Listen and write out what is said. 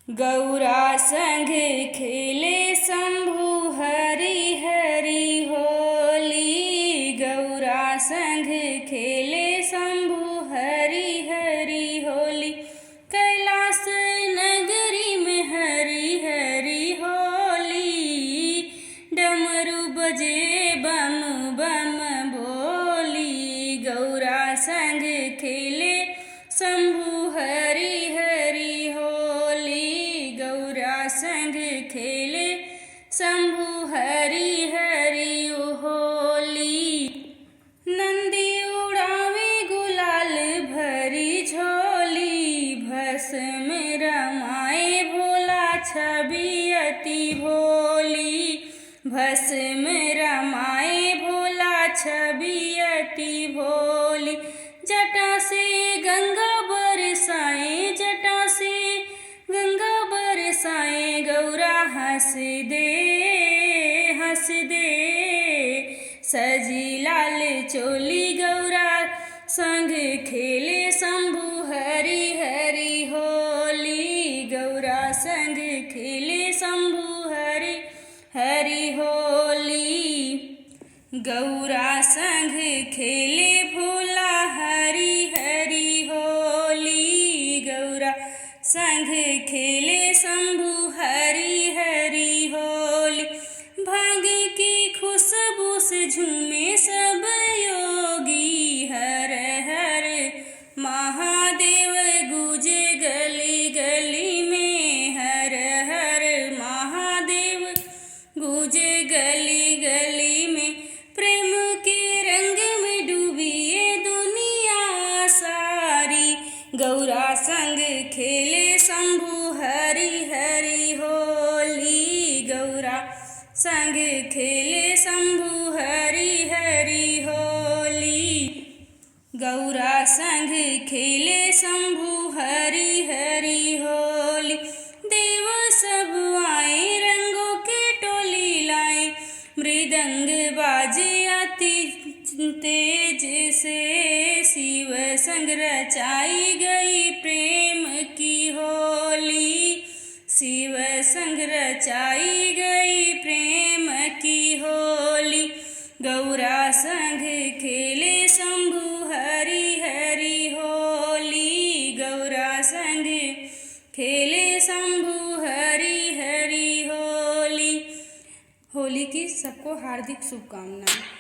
गौरा संग खेले शंभु हरि हरि होली। गौरा संग खेले शंभु हरि हरि होली। कैलाश नगरी में हरि हरि होली। डमरू बजे बम बम बोली। गौरा संग खेले शंभु हरि हरि होली। गौरा संग खेले शंभु हरि हरि होली। नंदी उड़ावे गुलाल भरी झोली। भस्म रमाए भोला छवि अति भोली। भस्म रमाए भोला छवि अति भोली। जटा से गंगा बरसाए, जटा से गंगा बरसाए। गौरा हंस दे हंस दे सजी लाल चोली। गौरा संग खेले शंभु हरि हरि होली। गौरा संग खेले शंभु हरि हरि होली। गौरा संग खेले भोला हरि हरि होली। गौरा संग खेले शंभु हरि हरि होली। भांग की खुशबू से झूमे सब योगी। हर हर महादेव गूंजे गली गली में। हर हर महादेव गूंजे गली गली में। प्रेम के रंग में डूबी ये दुनिया सारी। गौरा संग खेले शंभु हरि हरि होली। गौरा संग खेले शंभु हरि हरि होली। गौरा संग खेले शंभु हरि हरि होली। देव सब आए रंगों के टोली लाए। मृदंग बाजे अति तेज से। शिव संग रचाई गई प्रेम की होली। शिव संग रचाई गई प्रेम की होली। गौरा संग खेले शंभु हरि हरि होली। गौरा संग खेले शंभु हरि हरि होली। होली की सबको हार्दिक शुभकामनाएं।